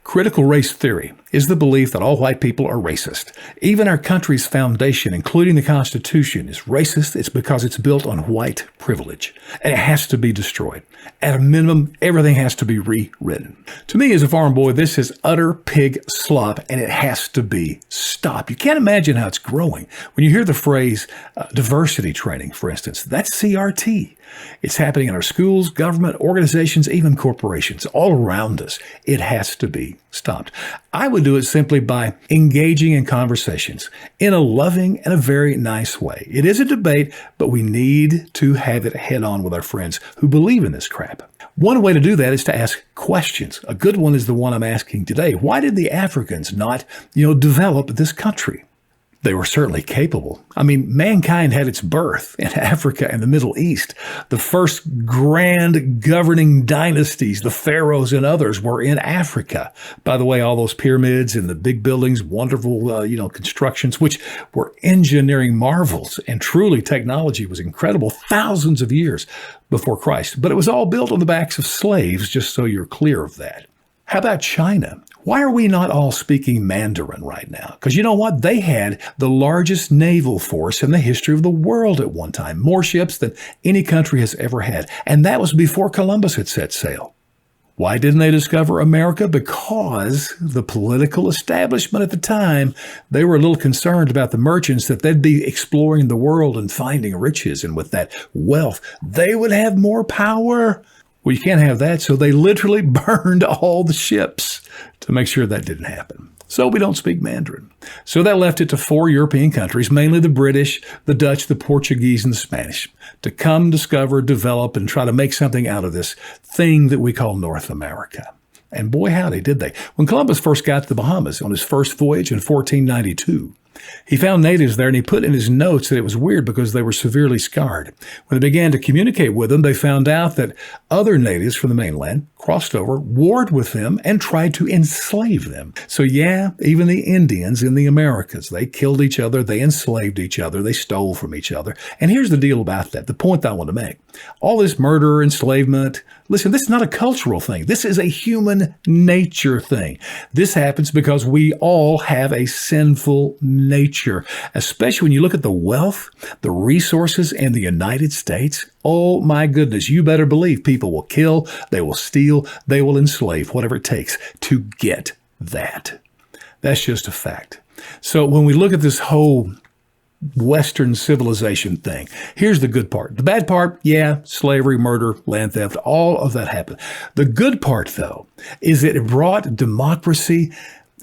Critical race theory is the belief that all white people are racist. Even our country's foundation, including the Constitution, is racist. It's because it's built on white privilege, and it has to be destroyed. At a minimum, everything has to be rewritten. To me, as a farm boy, this is utter pig slop, and it has to be stopped. You can't imagine how it's growing. When you hear the phrase diversity training, for instance, that's CRT. It's happening in our schools, government, organizations, even corporations, all around us. It has to be stopped. I would do it simply by engaging in conversations in a loving and a very nice way. It is a debate, but we need to have it head on with our friends who believe in this crap. One way to do that is to ask questions. A good one is the one I'm asking today. Why did the Africans not, develop this country? They were certainly capable. I mean, mankind had its birth in Africa and the Middle East. The first grand governing dynasties, the pharaohs and others, were in Africa. By the way, all those pyramids and the big buildings, wonderful, constructions, which were engineering marvels. And truly, technology was incredible thousands of years before Christ. But it was all built on the backs of slaves, just so you're clear of that. How about China? Why are we not all speaking Mandarin right now? Because you know what? They had the largest naval force in the history of the world at one time, more ships than any country has ever had. And that was before Columbus had set sail. Why didn't they discover America? Because the political establishment at the time, they were a little concerned about the merchants that they'd be exploring the world and finding riches. And with that wealth, they would have more power. Well, you can't have that, so they literally burned all the ships to make sure that didn't happen. So we don't speak Mandarin. So that left it to 4 European countries, mainly the British, the Dutch, the Portuguese, and the Spanish, to come, discover, develop, and try to make something out of this thing that we call North America. And boy, howdy, did they. When Columbus first got to the Bahamas on his first voyage in 1492, he found natives there, and he put in his notes that it was weird because they were severely scarred. When they began to communicate with them, they found out that other natives from the mainland crossed over, warred with them, and tried to enslave them. So yeah, even the Indians in the Americas, they killed each other, they enslaved each other, they stole from each other. And here's the deal about that, the point I want to make. All this murder, enslavement, listen, this is not a cultural thing. This is a human nature thing. This happens because we all have a sinful nature, especially when you look at the wealth, the resources in the United States. Oh my goodness, you better believe people will kill, they will steal, they will enslave, whatever it takes to get that. That's just a fact. So when we look at this whole Western civilization thing, here's the good part. The bad part, yeah, slavery, murder, land theft, all of that happened. The good part, though, is that it brought democracy.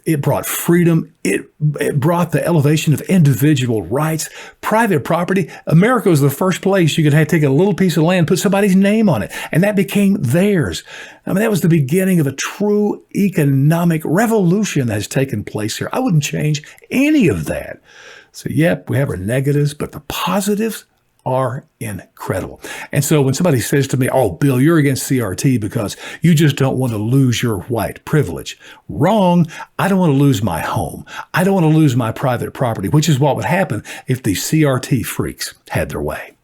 It brought freedom. It brought the elevation of individual rights, private property. America was the first place you could take a little piece of land, put somebody's name on it, and that became theirs. I mean, that was the beginning of a true economic revolution that has taken place here. I wouldn't change any of that. So, yep, we have our negatives, but the positives are incredible. And so when somebody says to me, oh, Bill, you're against CRT because you just don't want to lose your white privilege. Wrong. I don't want to lose my home. I don't want to lose my private property, which is what would happen if the CRT freaks had their way.